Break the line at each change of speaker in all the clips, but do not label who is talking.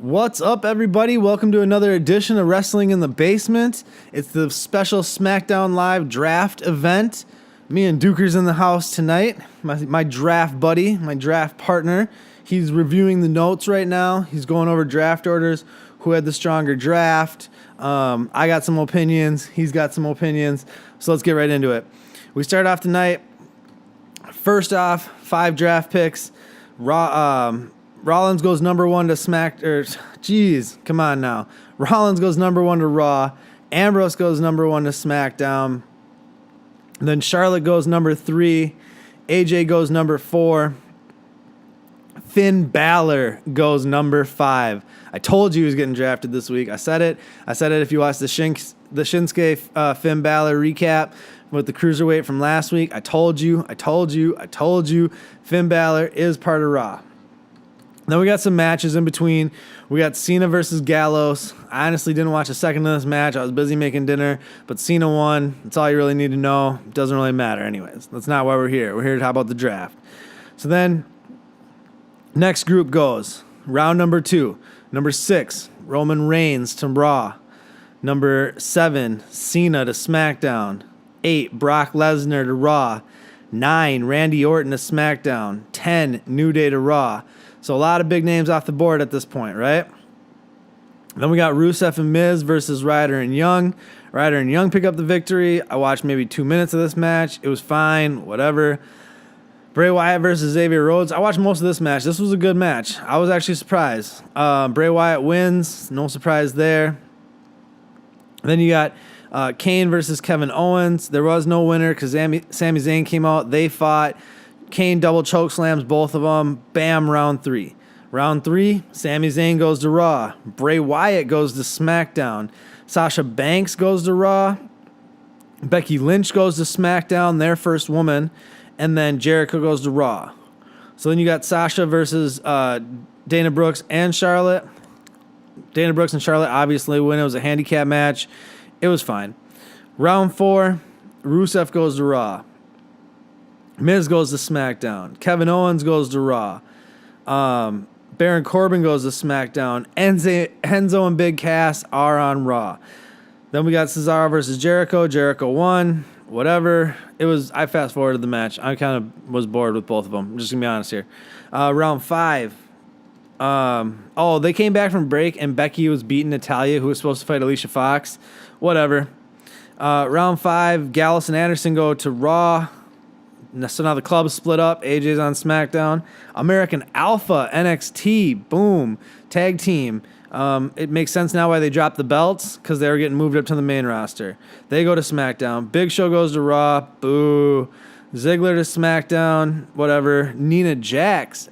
What's up, everybody? Welcome to another edition of Wrestling in the Basement. It's the special Smackdown Live draft event. Me and Duker's in the house tonight. My draft buddy, my draft partner. He's reviewing the notes right now. He's going over draft orders, who had the stronger draft. I got some opinions. He's got some opinions. So let's get right into it. We start off tonight. First off, 5 draft picks. Rollins goes number 1 to come on now. Rollins goes number 1 to Raw. Ambrose goes number 1 to SmackDown. Then Charlotte goes number 3. AJ goes number 4. Finn Balor goes number 5. I told you he was getting drafted this week. I said it if you watched the Shinsuke Finn Balor recap with the cruiserweight from last week. I told you. Finn Balor is part of Raw. Then we got some matches in between. We got Cena versus Gallows. I honestly didn't watch a second of this match. I was busy making dinner, but Cena won. That's all you really need to know. It doesn't really matter anyways. That's not why we're here. We're here to talk about the draft. So then, next group goes. Round number 2. Number 6, Roman Reigns to Raw. Number 7, Cena to SmackDown. 8, Brock Lesnar to Raw. 9, Randy Orton to SmackDown. 10, New Day to Raw. So a lot of big names off the board at this point, right? Then we got Rusev and Miz versus Ryder and Young. Ryder and Young pick up the victory. I watched maybe 2 minutes of this match. It was fine, whatever. Bray Wyatt versus Xavier Rhodes. I watched most of this match. This was a good match. I was actually surprised. Bray Wyatt wins. No surprise there. Then you got Kane versus Kevin Owens. There was no winner because Sami Zayn came out. They fought. Kane double choke slams both of them. Bam, round 3. Round 3, Sami Zayn goes to Raw. Bray Wyatt goes to SmackDown. Sasha Banks goes to Raw. Becky Lynch goes to SmackDown, their first woman. And then Jericho goes to Raw. So then you got Sasha versus Dana Brooks and Charlotte. Dana Brooks and Charlotte obviously win. It was a handicap match. It was fine. Round 4, Rusev goes to Raw. Miz goes to SmackDown. Kevin Owens goes to Raw. Baron Corbin goes to SmackDown. Enzo and Big Cass are on Raw. Then we got Cesaro versus Jericho. Jericho won. Whatever. I fast forwarded the match. I kind of was bored with both of them. I'm just going to be honest here. Round 5. They came back from break and Becky was beating Natalya, who was supposed to fight Alicia Fox. Whatever. Round 5. Gallus and Anderson go to Raw. So now the club's split up. AJ's on SmackDown. American Alpha, NXT, boom, tag team. It makes sense now why they dropped the belts, because they were getting moved up to the main roster. They go to SmackDown. Big Show goes to Raw. Boo. Ziggler to SmackDown. Whatever. Nia Jax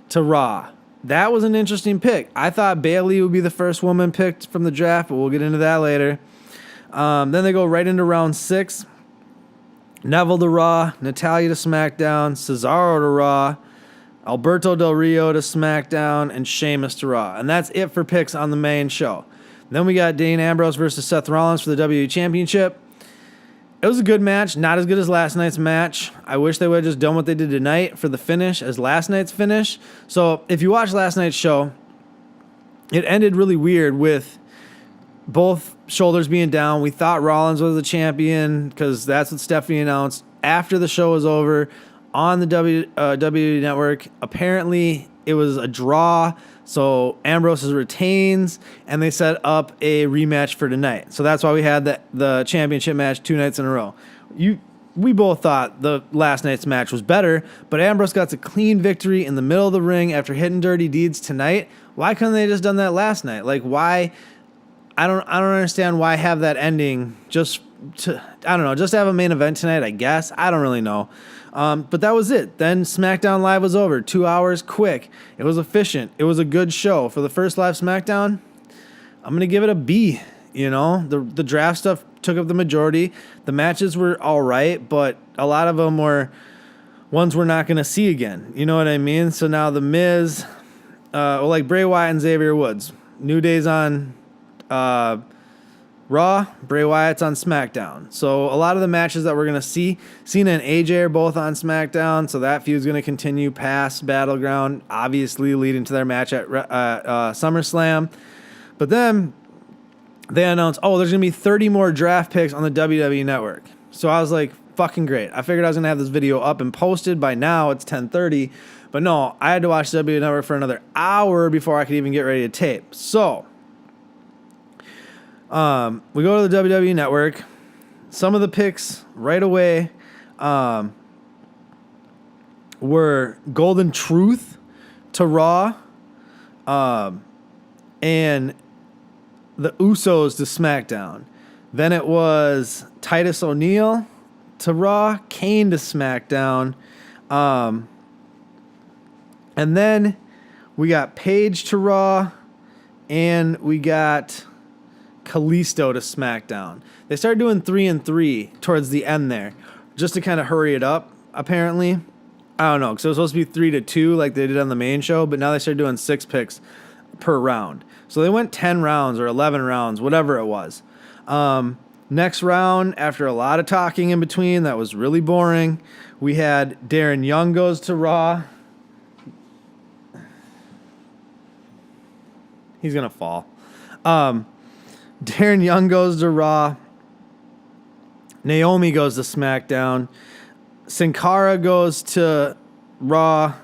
to Raw. That was an interesting pick. I thought Bayley would be the first woman picked from the draft, but we'll get into that later. Then they go right into round 6. Neville to Raw, Natalya to SmackDown, Cesaro to Raw, Alberto Del Rio to SmackDown, and Sheamus to Raw. And that's it for picks on the main show. Then we got Dean Ambrose versus Seth Rollins for the WWE Championship. It was a good match, not as good as last night's match. I wish they would have just done what they did tonight for the finish as last night's finish. So if you watch last night's show, it ended really weird with both shoulders being down. We thought Rollins was the champion because that's what Stephanie announced after the show was over on the WWE Network. Apparently, it was a draw, so Ambrose retains, and they set up a rematch for tonight. So that's why we had the championship match 2 nights in a row. We both thought the last night's match was better, but Ambrose got a clean victory in the middle of the ring after hitting dirty deeds tonight. Why couldn't they just done that last night? Like, why? I don't understand why have that ending just to have a main event tonight, I guess. I don't really know. But that was it. Then SmackDown Live was over. 2 hours, quick. It was efficient. It was a good show. For the first live SmackDown, I'm going to give it a B. You know, the draft stuff took up the majority. The matches were all right, but a lot of them were ones we're not going to see again. You know what I mean? So now The Miz, like Bray Wyatt and Xavier Woods. New Day's on Raw, Bray Wyatt's on SmackDown. So a lot of the matches that we're going to see, Cena and AJ are both on SmackDown, so that feud's going to continue past Battleground, obviously leading to their match at SummerSlam. But then they announced, there's going to be 30 more draft picks on the WWE Network. So I was like, fucking great. I figured I was going to have this video up and posted by now. It's 10:30. But no, I had to watch WWE Network for another hour before I could even get ready to tape. So we go to the WWE Network. Some of the picks right away were Golden Truth to Raw and the Usos to SmackDown. Then it was Titus O'Neil to Raw, Kane to SmackDown. And then we got Paige to Raw, and we got Kalisto to SmackDown. They started doing 3 and 3 towards the end there, just to kind of hurry it up, apparently. I don't know, because it was supposed to be 3 to 2 like they did on the main show, but now they started doing 6 picks per round. So they went 10 rounds or 11 rounds, whatever it was. Next round, after a lot of talking in between, that was really boring, we had Darren Young goes to Raw. He's going to fall. Darren Young goes to Raw. Naomi goes to SmackDown. Sin Cara goes to Raw.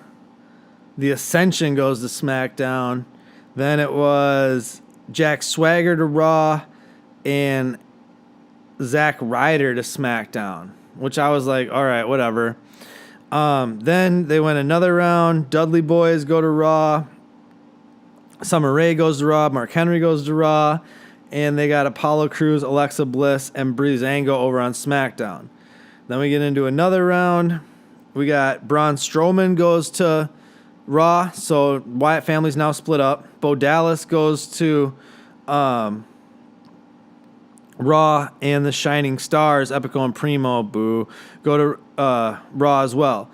The Ascension goes to SmackDown. Then it was Jack Swagger to Raw and Zack Ryder to SmackDown, which I was like, all right, whatever. Then they went another round. Dudley Boys go to Raw. Summer Rae goes to Raw. Mark Henry goes to Raw. And they got Apollo Crews, Alexa Bliss, and Breezango over on SmackDown. Then we get into another round. We got Braun Strowman goes to Raw. So Wyatt family's now split up. Bo Dallas goes to Raw, and the Shining Stars, Epico and Primo, go to Raw as well.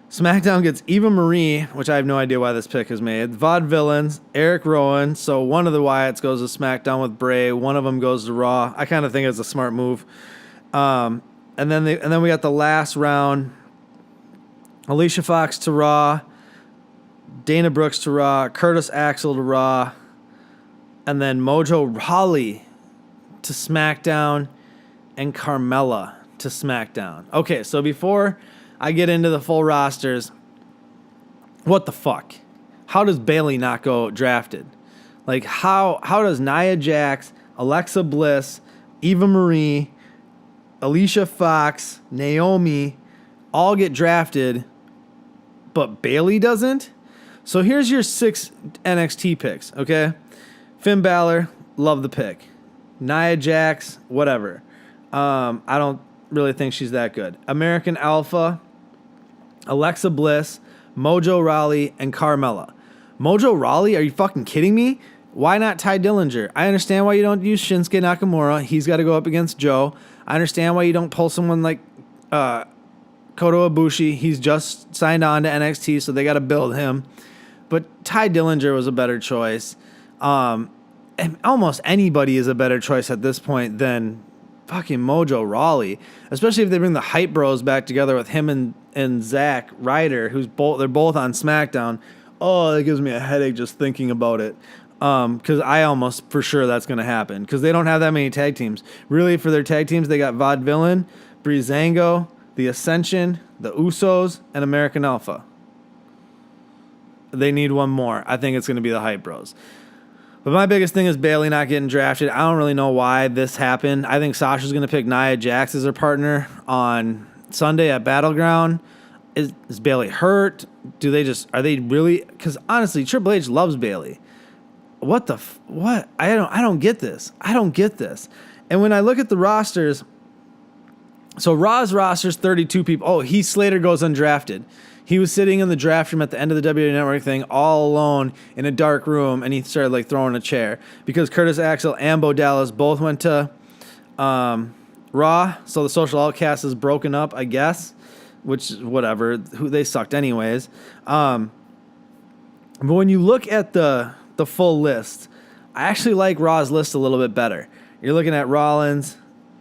SmackDown gets Eva Marie, which I have no idea why this pick is made. Vaudevillains, Eric Rowan. So one of the Wyatts goes to SmackDown with Bray. One of them goes to Raw. I kind of think it's a smart move. And then we got the last round. Alicia Fox to Raw. Dana Brooks to Raw. Curtis Axel to Raw. And then Mojo Rawley to SmackDown. And Carmella to SmackDown. Okay, so before I get into the full rosters, what the fuck? How does Bayley not go drafted? Like, how does Nia Jax, Alexa Bliss, Eva Marie, Alicia Fox, Naomi all get drafted, but Bayley doesn't? So here's your 6 NXT picks, okay? Finn Balor, love the pick. Nia Jax, whatever. I don't really think she's that good. American Alpha, Alexa Bliss, Mojo Rawley, and Carmella. Mojo Rawley? Are you fucking kidding me? Why not Ty Dillinger? I understand why you don't use Shinsuke Nakamura. He's got to go up against Joe. I understand why you don't pull someone like Kota Ibushi. He's just signed on to NXT, so they got to build him. But Ty Dillinger was a better choice. And almost anybody is a better choice at this point than fucking Mojo Rawley, especially if they bring the Hype Bros back together with him and Zack Ryder, they're both on SmackDown. Oh, that gives me a headache just thinking about it. Because I almost for sure that's going to happen because they don't have that many tag teams. Really, for their tag teams, they got Vaudevillain, Breezango, The Ascension, The Usos, and American Alpha. They need one more. I think it's going to be the Hype Bros. But my biggest thing is Bayley not getting drafted. I don't really know why this happened. I think Sasha's going to pick Nia Jax as her partner on Sunday at Battleground. Is Bayley hurt? Are they really? Because honestly, Triple H loves Bayley. What? I don't get this. And when I look at the rosters, so Raw's roster's 32 people. Oh, Heath Slater goes undrafted. He was sitting in the draft room at the end of the WWE Network thing all alone in a dark room, and he started throwing a chair because Curtis Axel and Bo Dallas both went to Raw, so the Social Outcast is broken up, I guess, which whatever. They sucked anyways. But when you look at the full list, I actually like Raw's list a little bit better. You're looking at Rollins,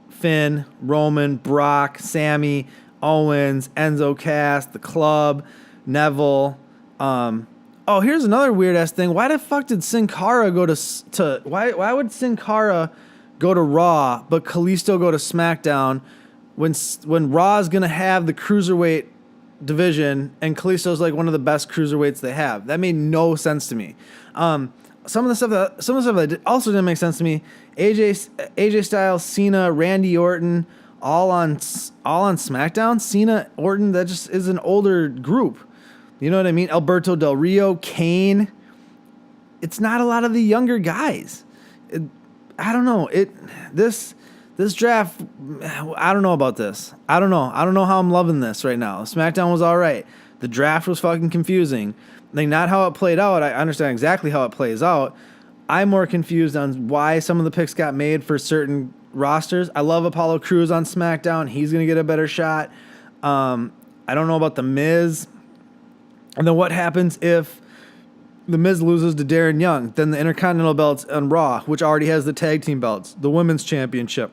Finn, Roman, Brock, Sammy, Owens, Enzo Cass, The Club, Neville. Here's another weird ass thing. Why the fuck did Sin Cara go to why would Sin Cara go to Raw but Kalisto go to SmackDown when Raw is gonna have the cruiserweight division and Kalisto's like one of the best cruiserweights they have? That made no sense to me. Some of the stuff that also didn't make sense to me. AJ Styles, Cena, Randy Orton, all on SmackDown. Cena, Orton, that just is an older group. You know what I mean? Alberto Del Rio, Kane. It's not a lot of the younger guys. I don't know. This draft, I don't know about this. I don't know how I'm loving this right now. SmackDown was all right. The draft was fucking confusing. Like, not how it played out. I understand exactly how it plays out. I'm more confused on why some of the picks got made for certain rosters. I love Apollo Crews on SmackDown. He's going to get a better shot. I don't know about The Miz. And then what happens if The Miz loses to Darren Young? Then the Intercontinental belts on Raw, which already has the tag team belts, the Women's Championship,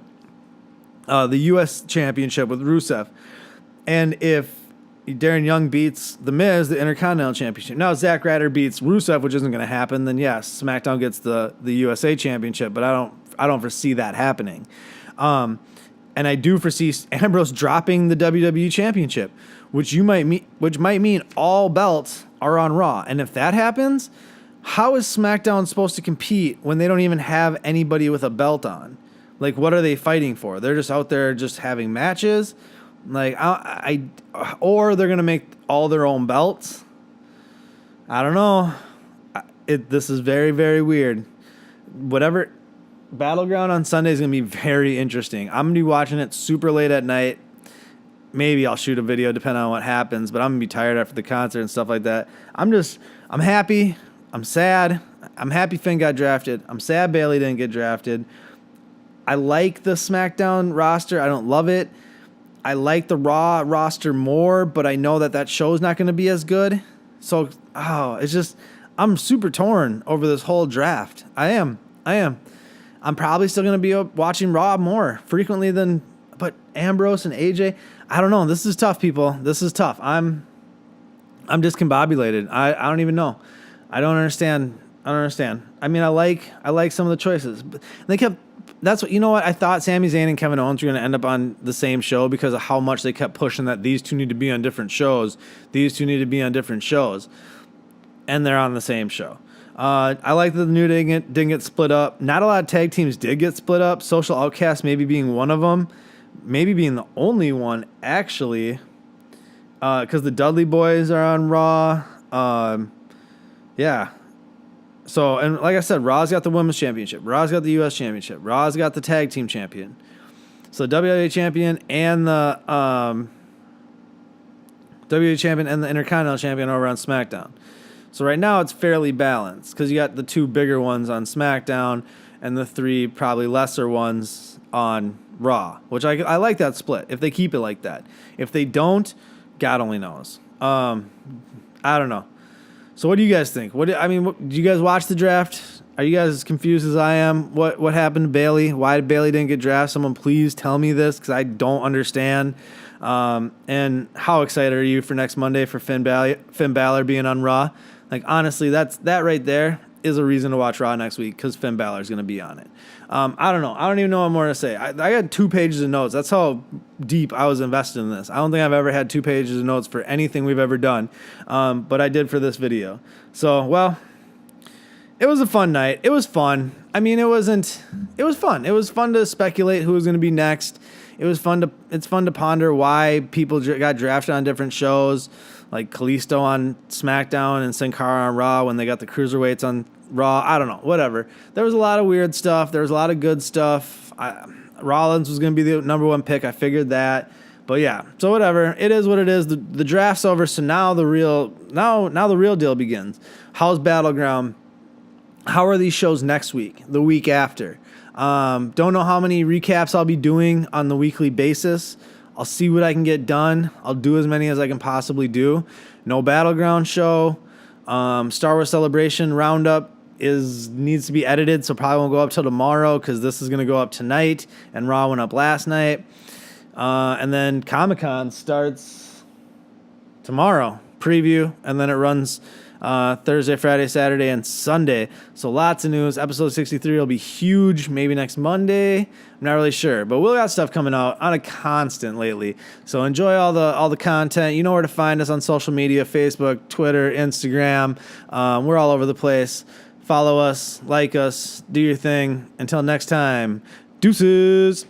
the U.S. Championship with Rusev. And if Darren Young beats The Miz, the Intercontinental Championship. Now, if Zack Ryder beats Rusev, which isn't going to happen, then yes, SmackDown gets the USA Championship, but I don't foresee that happening. And I do foresee Ambrose dropping the WWE Championship, which might mean all belts are on Raw. And if that happens, how is SmackDown supposed to compete when they don't even have anybody with a belt on? Like, what are they fighting for? They're just out there just having matches. Like, or they're gonna make all their own belts. I don't know. This is very, very weird. Whatever. Battleground on Sunday is gonna be very interesting. I'm gonna be watching it super late at night. Maybe I'll shoot a video depending on what happens, but I'm gonna be tired after the concert and stuff like that. I'm happy. I'm sad. I'm happy Finn got drafted. I'm sad Bayley didn't get drafted. I like the SmackDown roster. I don't love it. I like the Raw roster more, but I know that show's not going to be as good. So, it's just, I'm super torn over this whole draft. I am. I'm probably still going to be watching Raw more frequently but Ambrose and AJ, I don't know. This is tough, people. This is tough. I'm discombobulated. I don't even know. I don't understand. I mean, I like some of the choices. But you know what? I thought Sami Zayn and Kevin Owens were going to end up on the same show because of how much they kept pushing that these two need to be on different shows. And they're on the same show. I like that the New Day didn't get split up. Not a lot of tag teams did get split up. Social Outcast maybe being one of them. Maybe being the only one, actually. Because the Dudley Boys are on Raw. Yeah. So, and like I said, Raw's got the Women's Championship. Raw's got the U.S. Championship. Raw's got the Tag Team Champion. So, WWE Champion and the WWE Champion and the Intercontinental Champion over on SmackDown. So, right now, it's fairly balanced because you got the two bigger ones on SmackDown and the three probably lesser ones on Raw, which I like that split if they keep it like that. If they don't, God only knows. I don't know. So what do you guys think? Do you guys watch the draft? Are you guys as confused as I am? What happened to Bayley? Why Bayley didn't get drafted? Someone please tell me this because I don't understand. And how excited are you for next Monday for Finn Balor being on Raw? Like, honestly, that right there is a reason to watch Raw next week because Finn Balor is going to be on it. I don't know. I don't even know what more to say. I got 2 pages of notes. That's how deep I was invested in this. I don't think I've ever had 2 pages of notes for anything we've ever done, but I did for this video. So, well, it was a fun night. It was fun. I mean, it was fun. It was fun to speculate who was going to be next. It's fun to ponder why people got drafted on different shows, like Kalisto on SmackDown and Sin Cara on Raw when they got the cruiserweights on Raw. I don't know, whatever. There was a lot of weird stuff. There was a lot of good stuff. Rollins was going to be the number 1 pick. I figured that. But yeah, so whatever. It is what it is. The draft's over, so now the real deal begins. How's Battleground? How are these shows next week, the week after? Don't know how many recaps I'll be doing on the weekly basis. I'll see what I can get done. I'll do as many as I can possibly do. No Battleground show. Star Wars Celebration Roundup needs to be edited, so probably won't go up till tomorrow because this is going to go up tonight, and Raw went up last night. And then Comic-Con starts tomorrow, preview, and then it runs Thursday, Friday, Saturday, and Sunday. So lots of news. Episode 63 will be huge, maybe next Monday. I'm not really sure, but we'll got stuff coming out on a constant lately. So enjoy all the content. You know where to find us on social media: Facebook, Twitter, Instagram. We're all over the place. Follow us, like us, do your thing. Until next time, deuces.